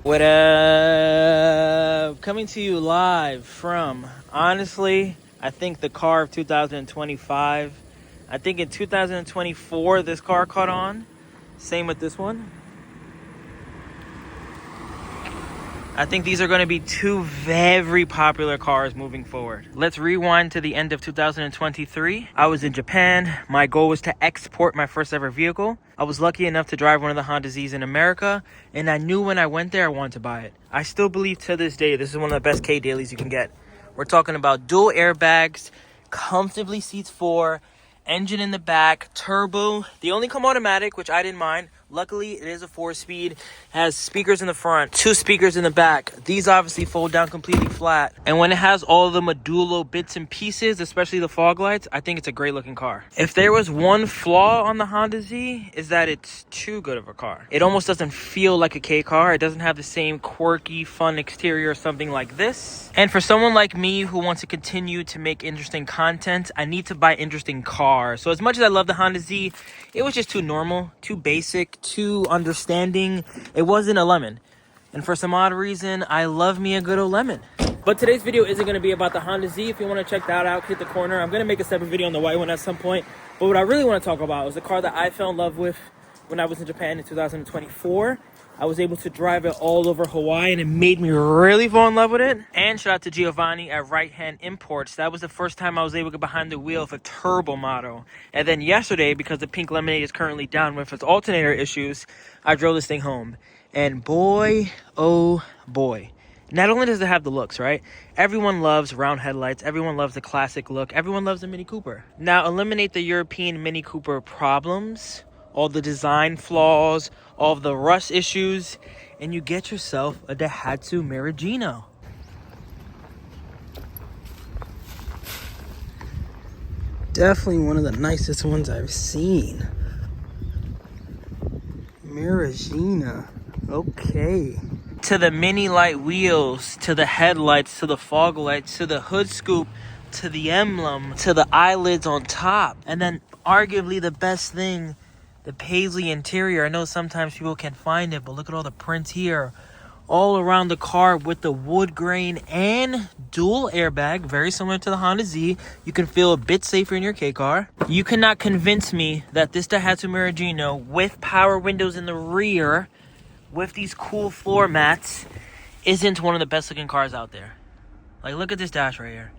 What up? Coming to you live from, honestly, I think the car of 2025. I think in 2024 this car caught on. Same with this one. I think these are going to be two very popular cars moving forward. Let's rewind to the end of 2023. I was in Japan. My goal was to export my first ever vehicle. I was lucky enough to drive one of the Honda Z's in America, and I knew when I went there I wanted to buy it. I still believe to this day this is one of the best K-dailies you can get. We're talking about dual airbags, comfortably seats 4, engine in the back, turbo. They only come automatic, which I didn't mind. Luckily, it is a 4-speed, has speakers in the front, 2 speakers in the back. These obviously fold down completely flat. And when it has all the modulo bits and pieces, especially the fog lights, I think it's a great looking car. If there was one flaw on the Honda Z, is that it's too good of a car. It almost doesn't feel like a K car. It doesn't have the same quirky, fun exterior or something like this. And for someone like me who wants to continue to make interesting content, I need to buy interesting cars. So as much as I love the Honda Z, it was just too normal, too basic, too understanding. It wasn't a lemon. And for some odd reason, I love me a good old lemon. But today's video isn't going to be about the Honda Z. If you want to check that out, hit the corner. I'm going to make a separate video on the white one at some point. But what I really want to talk about is the car that I fell in love with when I was in Japan in 2024. I was able to drive it all over Hawaii, and it made me really fall in love with it. And shout out to Giovanni at Right Hand Imports. That was the first time I was able to get behind the wheel of a turbo model. And then yesterday, because the Pink Lemonade is currently down with its alternator issues, I drove this thing home. And boy, oh boy. Not only does it have the looks, right? Everyone loves round headlights. Everyone loves the classic look. Everyone loves the Mini Cooper. Now, eliminate the European Mini Cooper problems, all the design flaws, all of the rust issues, and you get yourself a Daihatsu Mira Gino. Definitely one of the nicest ones I've seen. Mira Gino. Okay. To the mini light wheels, to the headlights, to the fog lights, to the hood scoop, to the emblem, to the eyelids on top, and then arguably the best thing, the paisley interior. I know sometimes people can't find it, but look at all the prints here. All around the car with the wood grain and dual airbag, very similar to the Honda Z. You can feel a bit safer in your K car. You cannot convince me that this Daihatsu Mira Gino with power windows in the rear, with these cool floor mats, isn't one of the best looking cars out there. Like, look at this dash right here.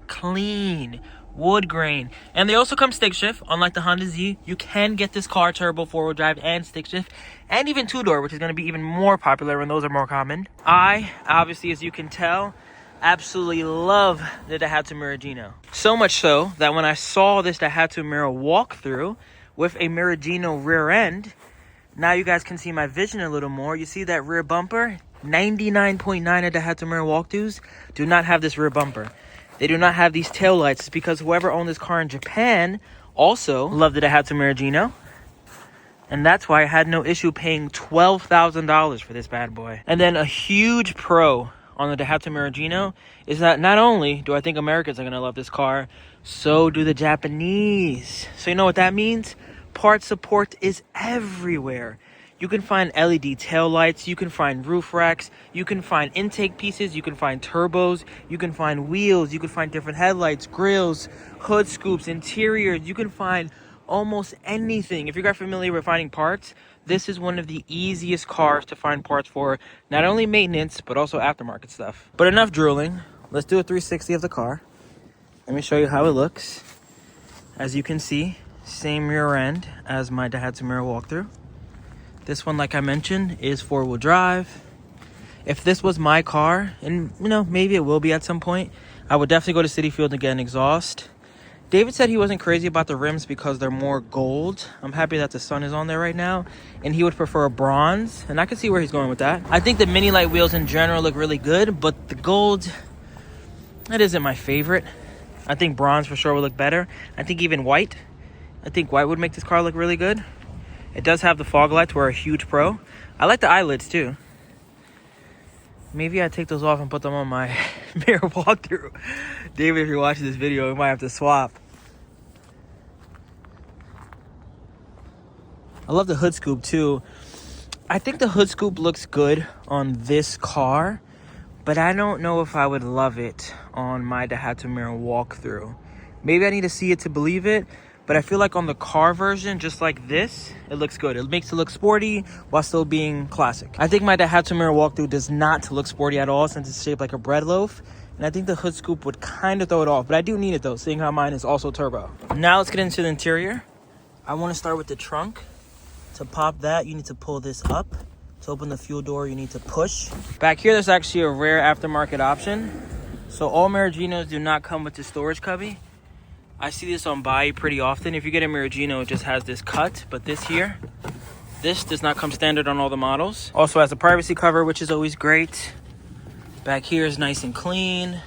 Clean. Wood grain. And they also come stick shift. Unlike the Honda Z, you can get this car turbo 4-wheel drive and stick shift, and even 2-door, which is going to be even more popular when those are more common. I, obviously, as you can tell, absolutely love the Daihatsu Mira Gino. So much so that when I saw this Daihatsu Mira walkthrough with a Mira Gino rear end, now you guys can see my vision a little more. You see that rear bumper? 99.9 of Daihatsu Mira walkthroughs do not have this rear bumper. They do not have these taillights. It's because whoever owned this car in Japan also loved the Daihatsu Mira Gino. And that's why I had no issue paying $12,000 for this bad boy. And then a huge pro on the Daihatsu Mira Gino is that not only do I think Americans are going to love this car, so do the Japanese. So you know what that means? Part support is everywhere. You can find LED taillights, you can find roof racks, you can find intake pieces, you can find turbos, you can find wheels, you can find different headlights, grills, hood scoops, interiors. You can find almost anything. If you guys are familiar with finding parts, this is one of the easiest cars to find parts for, not only maintenance, but also aftermarket stuff. But enough drooling. Let's do a 360 of the car. Let me show you how it looks. As you can see, same rear end as my Daihatsu Mira walkthrough. This one, like I mentioned, is 4-wheel drive. If this was my car, and you know, maybe it will be at some point, I would definitely go to City Field and get an exhaust. David said he wasn't crazy about the rims because they're more gold. I'm happy that the sun is on there right now, and he would prefer a bronze, and I can see where he's going with that. I think the mini light wheels in general look really good, but the gold, that isn't my favorite. I think bronze for sure would look better. I think even white. I think white would make this car look really good. It does have the fog lights. We're a huge pro. I like the eyelids too. Maybe I take those off and put them on my Mira walkthrough. David, if you're watching this video, we might have to swap. I love the hood scoop too. I think the hood scoop looks good on this car, but I don't know if I would love it on my Daihatsu Mira walkthrough. Maybe I need to see it to believe it, but I feel like on the car version, just like this, it looks good. It makes it look sporty while still being classic. I think my Daihatsu Mira walkthrough does not look sporty at all since it's shaped like a bread loaf, and I think the hood scoop would kind of throw it off, but I do need it though, seeing how mine is also turbo. Now let's get into the interior. I want to start with the trunk. To pop that, you need to pull this up. To open the fuel door, you need to push. Back here, there's actually a rare aftermarket option. So all Mira Ginos do not come with the storage cubby. I see this on buy pretty often. If you get a Mira Gino, it just has this cut, but this here, this does not come standard on all the models. Also has a privacy cover, which is always great. Back here is nice and clean.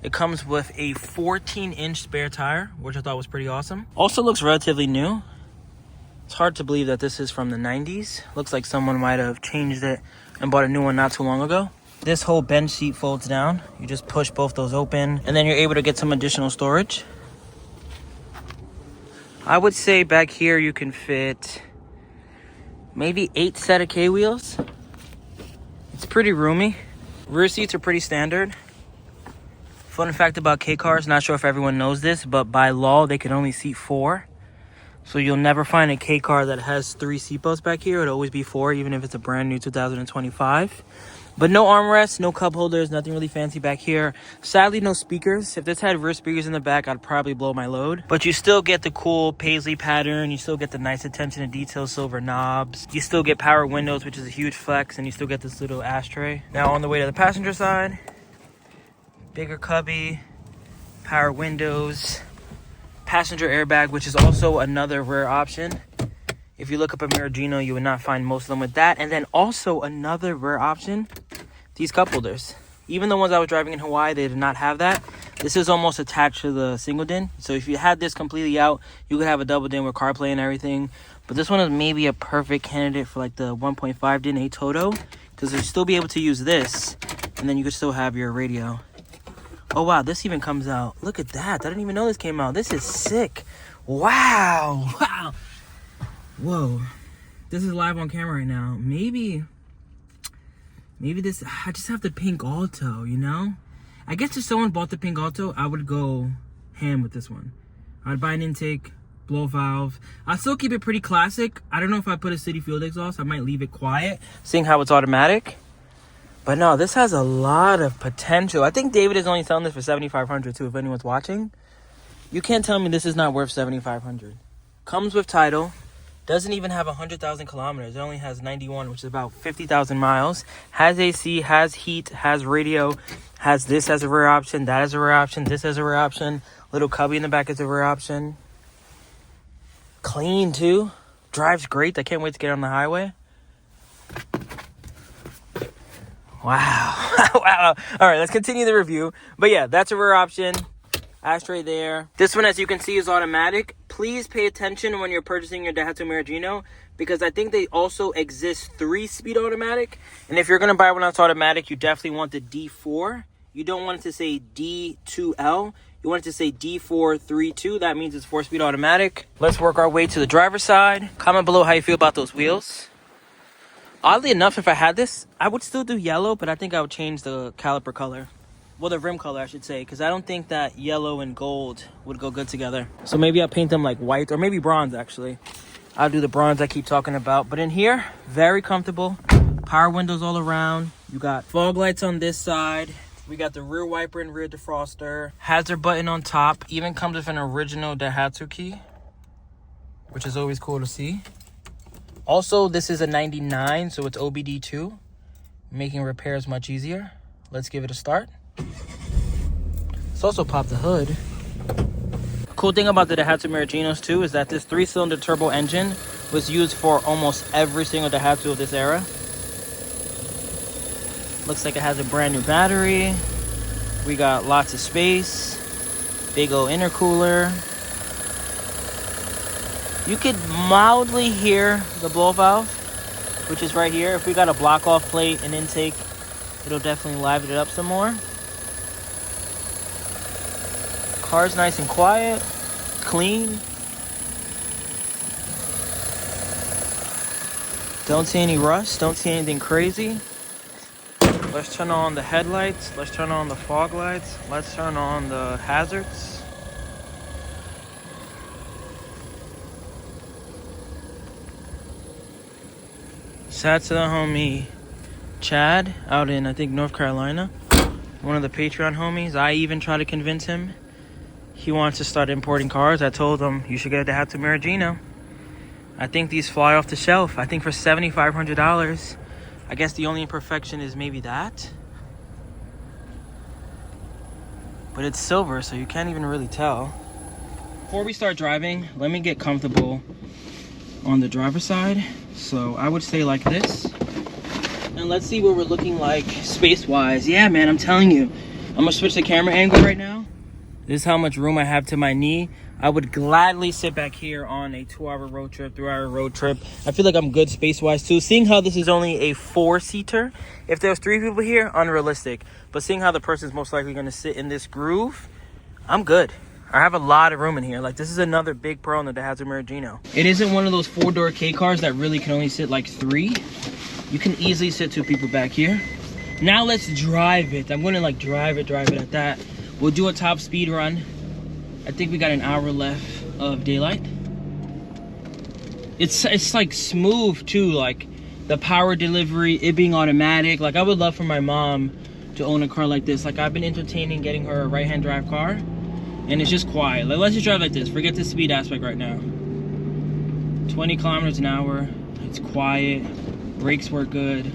It comes with a 14-inch spare tire, which I thought was pretty awesome. Also looks relatively new. It's hard to believe that this is from the 90s. Looks like someone might have changed it and bought a new one not too long ago. This whole bench seat folds down. You just push both those open, and then you're able to get some additional storage. I would say back here you can fit maybe 8 set of K-wheels. It's pretty roomy. Rear seats are pretty standard. Fun fact about K-cars, not sure if everyone knows this, but by law they can only seat 4. So you'll never find a K car that has 3 seatbelts back here. It'll always be 4, even if it's a brand new 2025. But no armrests, no cup holders, nothing really fancy back here. Sadly, no speakers. If this had rear speakers in the back, I'd probably blow my load. But you still get the cool paisley pattern. You still get the nice attention to detail silver knobs. You still get power windows, which is a huge flex. And you still get this little ashtray. Now on the way to the passenger side, bigger cubby, power windows, passenger airbag, which is also another rare option. If you look up a Mira Gino, you would not find most of them with that. And then also another rare option, these cup holders. Even the ones I was driving in Hawaii, they did not have that. This is almost attached to the single din. So if you had this completely out, you could have a double din with CarPlay and everything. But this one is maybe a perfect candidate for like the 1.5 din A Toto, because you'll still be able to use this, and then you could still have your radio. Oh, wow, this even comes out. Look at that. I didn't even know this came out. This is sick. Wow. Wow. Whoa. This is live on camera right now. Maybe this, I just have the pink Alto, you know? I guess if someone bought the pink Alto, I would go ham with this one. I'd buy an intake, blow valve. I'd still keep it pretty classic. I don't know if I put a city field exhaust. I might leave it quiet, seeing how it's automatic. But no, this has a lot of potential. I think David is only selling this for $7,500 too, if anyone's watching. You can't tell me this is not worth $7,500. Comes with title. Doesn't even have 100,000 kilometers. It only has 91, which is about 50,000 miles. Has AC, has heat, has radio. Has this as a rear option, that as a rear option, this as a rear option. Little cubby in the back is a rear option. Clean too. Drives great. I can't wait to get on the highway. Wow. Wow. All right, let's continue the review. But yeah, that's a rear option. Ashtray there. This one, as you can see, is automatic. Please pay attention when you're purchasing your Daihatsu Mira Gino, because I think they also exist 3-speed automatic. And if you're going to buy one that's automatic, you definitely want the D4. You don't want it to say D2L. You want it to say D432. That means it's 4-speed automatic. Let's work our way to the driver's side. Comment below how you feel about those wheels. Oddly enough, if I had this, I would still do yellow, but I think I would change the caliper color. Well, the rim color, I should say, because I don't think that yellow and gold would go good together. So maybe I'll paint them like white, or maybe bronze, actually. I'll do the bronze I keep talking about. But in here, very comfortable. Power windows all around. You got fog lights on this side. We got the rear wiper and rear defroster. Hazard button on top. Even comes with an original Daihatsu key, which is always cool to see. Also, this is a 99, so it's OBD2, making repairs much easier. Let's give it a start. Let's also pop the hood. Cool thing about the Daihatsu Mira Ginos too is that this 3-cylinder turbo engine was used for almost every single Daihatsu of this era. Looks like it has a brand new battery. We got lots of space. Big old intercooler. You could mildly hear the blow valve, which is right here. If we got a block off plate and intake, it'll definitely liven it up some more. Car's nice and quiet, clean. Don't see any rust, don't see anything crazy. Let's turn on the headlights, let's turn on the fog lights, let's turn on the hazards. Shout out to the homie Chad out in, I think, North Carolina. One of the Patreon homies. I even tried to convince him. He wants to start importing cars. I told him, you should get a Daihatsu Mira Gino. I think these fly off the shelf. I think for $7,500. I guess the only imperfection is maybe that. But it's silver, so you can't even really tell. Before we start driving, let me get comfortable on the driver's side. So I would say like this. And let's see what we're looking like space-wise. Yeah, man, I'm telling you. I'm gonna switch the camera angle right now. This is how much room I have to my knee. I would gladly sit back here on a 2-hour road trip, 3-hour road trip. I feel like I'm good space-wise too. Seeing how this is only a 4-seater, if there's 3 people here, unrealistic. But seeing how the person's most likely gonna sit in this groove, I'm good. I have a lot of room in here. Like, this is another big pro on the Daihatsu Mira Gino. It isn't one of those 4-door K cars that really can only sit like 3. You can easily sit 2 people back here. Now let's drive it. I'm gonna like drive it at that. We'll do a top speed run. I think we got an hour left of daylight. It's like smooth too, like the power delivery, it being automatic. Like, I would love for my mom to own a car like this. Like, I've been entertaining getting her a right-hand drive car, and it's just quiet. Like, let's just drive like this. Forget the speed aspect right now. 20 kilometers an hour. It's quiet. Brakes work good.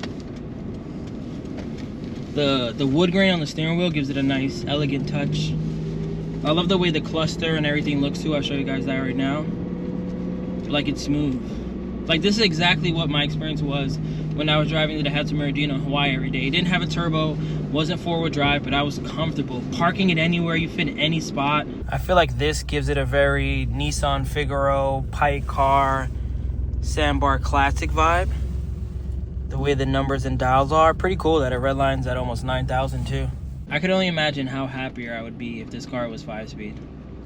The wood grain on the steering wheel gives it a nice, elegant touch. I love the way the cluster and everything looks too. I'll show you guys that right now. Like, it's smooth. Like, this is exactly what my experience was when I was driving the Daihatsu Mira Gino in Hawaii every day. It didn't have a turbo, wasn't 4-wheel drive, but I was comfortable. Parking it anywhere, you fit in any spot. I feel like this gives it a very Nissan Figaro, Pike car, Sandbar Classic vibe. The way the numbers and dials are, pretty cool that it redlines at almost 9,000 too. I could only imagine how happier I would be if this car was 5-speed.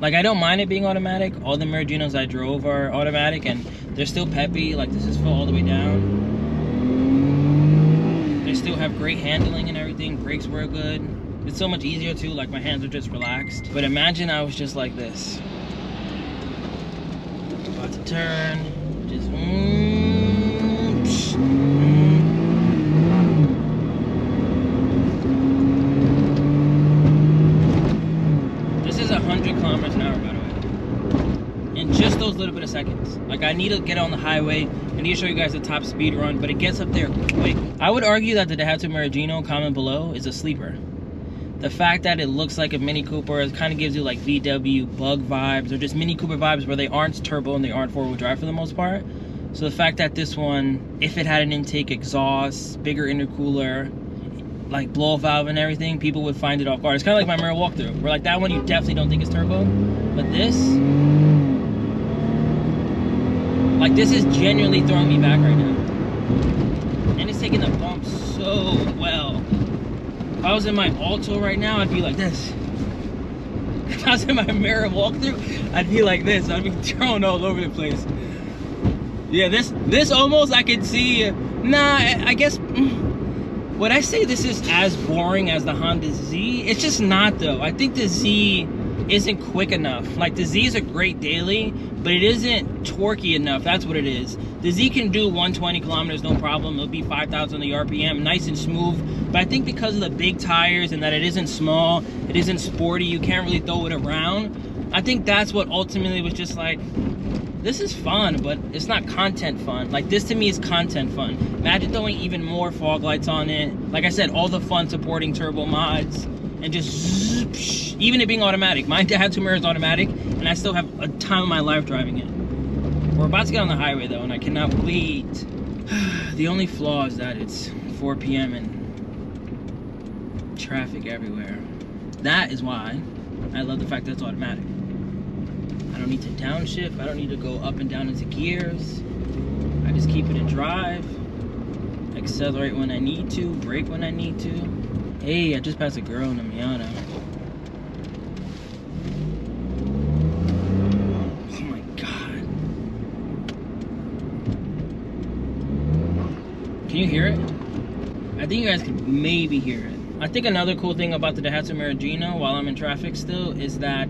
Like, I don't mind it being automatic. All the Mira Ginos I drove are automatic, and they're still peppy. Like, this is full all the way down. They still have great handling and everything. Brakes work good. It's so much easier too. Like, my hands are just relaxed. But imagine I was just like this. About to turn. Just This is 100 kilometers an hour, by the way. In just those little bit of seconds. Like, I need to get on the highway. I need to show you guys the top speed run, but it gets up there quick. I would argue that the Daihatsu Mira Gino, comment below, is a sleeper. The fact that it looks like a Mini Cooper, it kind of gives you like VW Bug vibes, or just Mini Cooper vibes where they aren't turbo and they aren't 4-wheel drive for the most part. So the fact that this one, if it had an intake exhaust, bigger intercooler, like blow valve and everything, people would find it off guard. It's kind of like my Mira walkthrough, where like that one you definitely don't think is turbo, but this is genuinely throwing me back right now. And it's taking the bump so well. If I was in my Alto right now, I'd be like this. If I was in my Mira walkthrough, I'd be like this. I'd be thrown all over the place. Yeah, this almost I could see. Nah, I guess. Would I say this is as boring as the Honda Z? It's just not, though. I think the Z isn't quick enough. Like, the Z is a great daily, but it isn't torquey enough. That's what it is. The Z can do 120 kilometers, no problem. It'll be 5,000 on the RPM, nice and smooth. But I think because of the big tires and that it isn't small, it isn't sporty, you can't really throw it around. I think that's what ultimately was just like, this is fun, but it's not content fun. Like, this to me is content fun. Imagine throwing even more fog lights on it. Like I said, all the fun supporting turbo mods, and just zoop, even it being automatic. My Daihatsu Mira is automatic, and I still have a ton of my life driving it. We're about to get on the highway though, and I cannot wait. The only flaw is that it's 4 p.m. and traffic everywhere. That is why I love the fact that it's automatic. I don't need to downshift. I don't need to go up and down into gears. I just keep it in drive. Accelerate when I need to. Brake when I need to. Hey, I just passed a girl in a Miata. Oh my God. Can you hear it? I think you guys can maybe hear it. I think another cool thing about the Daihatsu Mira Gino while I'm in traffic still is that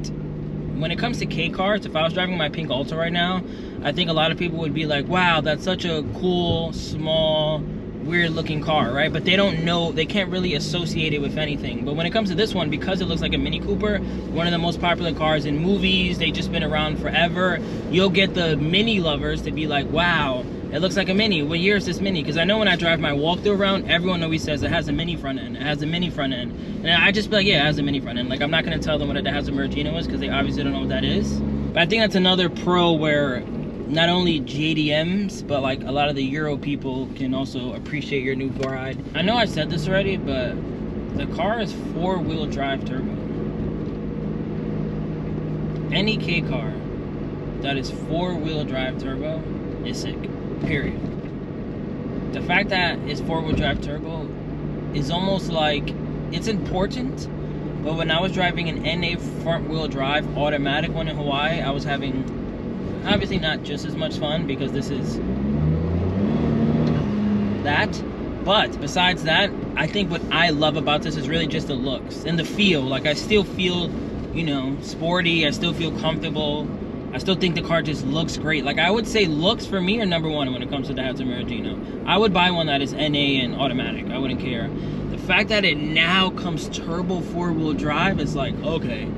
when it comes to K cars, if I was driving my pink Alta right now, I think a lot of people would be like, wow, that's such a cool, small, weird looking car, right? But they don't know, they can't really associate it with anything. But when it comes to this one, because it looks like a Mini Cooper, one of the most popular cars in movies, they've just been around forever, you'll get the Mini lovers to be like, wow, it looks like a Mini. What year is this Mini? Because I know when I drive my walkthrough around, everyone always says it has a Mini front end. It has a Mini front end. And I just be like, yeah, it has a Mini front end. Like, I'm not going to tell them what a Daihatsu Mira Gino is because they obviously don't know what that is. But I think that's another pro where not only JDMs, but like a lot of the Euro people can also appreciate your new ride. I know I said this already, but the car is 4-wheel drive turbo. Any K car that is 4-wheel drive turbo is sick. Period. The fact that it's 4-wheel drive turbo is almost like, it's important, but when I was driving an NA front wheel drive automatic one in Hawaii, I was having obviously not just as much fun because this is that. But besides that, I think what I love about this is really just the looks and the feel. Like, I still feel, you know, sporty. I still feel comfortable. I still think the car just looks great. Like, I would say looks for me are number one when it comes to the Daihatsu Mira Gino. I would buy one that is NA and automatic. I wouldn't care. The fact that it now comes turbo 4-wheel drive is like, okay.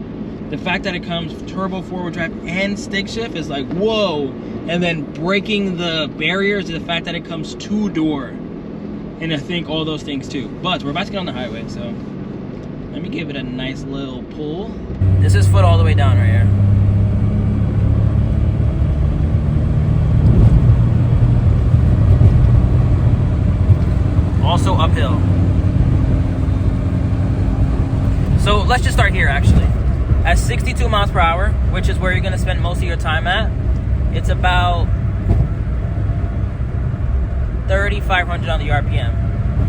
The fact that it comes turbo 4-wheel drive and stick shift is like, whoa. And then breaking the barriers is the fact that it comes 2-door. And I think all those things too. But we're about to get on the highway, so let me give it a nice little pull. This is foot all the way down right here. Also uphill. So let's just start here actually. At 62 miles per hour, which is where you're gonna spend most of your time at, it's about 3,500 on the RPM.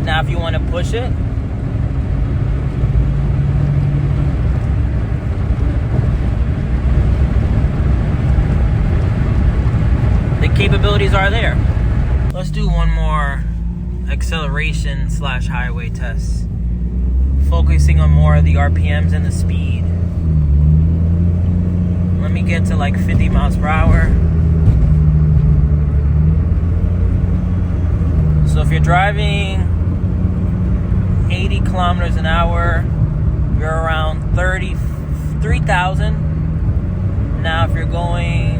Now if you wanna push it, the capabilities are there. Let's do one more acceleration / highway test, focusing on more of the RPMs and the speed. Let me get to like 50 miles per hour. So if you're driving 80 kilometers an hour, you're around 33,000. Now if you're going,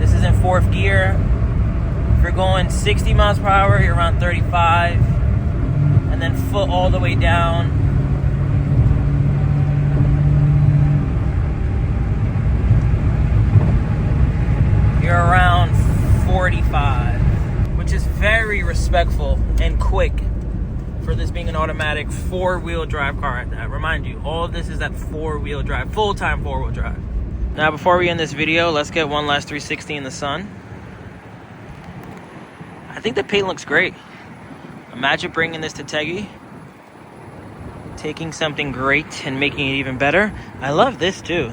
this is in 4th gear. If you're going 60 miles per hour, you're around 35. And then foot all the way down. You're around 45. Which is very respectful and quick for this being an automatic 4-wheel drive car. I remind you, all of this is that 4-wheel drive, full-time 4-wheel drive. Now before we end this video, let's get one last 360 in the sun. I think the paint looks great. Imagine bringing this to Tegi, taking something great and making it even better. I love this too.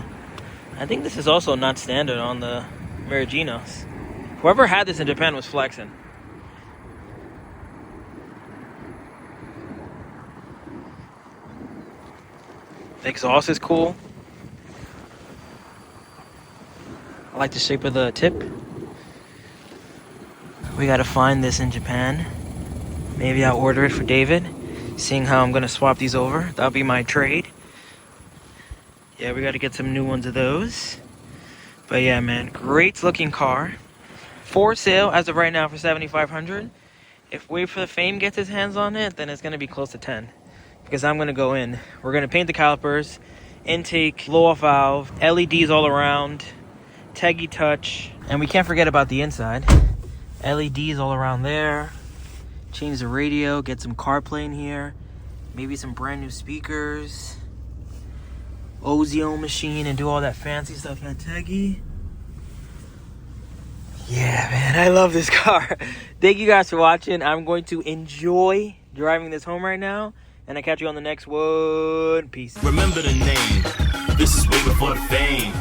I think this is also not standard on the Mira Ginos. Whoever had this in Japan was flexing. The exhaust is cool. I like the shape of the tip. We gotta find this in Japan. Maybe I'll order it for David, seeing how I'm gonna swap these over. That'll be my trade. Yeah, we gotta get some new ones of those. But yeah, man, great looking car. For sale as of right now for $7,500. If WayBeforeTheFame gets his hands on it, then it's gonna be close to 10. Because I'm gonna go in. We're gonna paint the calipers, intake, blow-off valve, LEDs all around, Tegi touch, and we can't forget about the inside. LEDs all around there. Change the radio, get some CarPlay in here, maybe some brand new speakers, Ozone machine, and do all that fancy stuff at Tegi. Yeah, man, I love this car. Thank you guys for watching. I'm going to enjoy driving this home right now, and I'll catch you on the next one. Peace. Remember the name. This is way before the fame.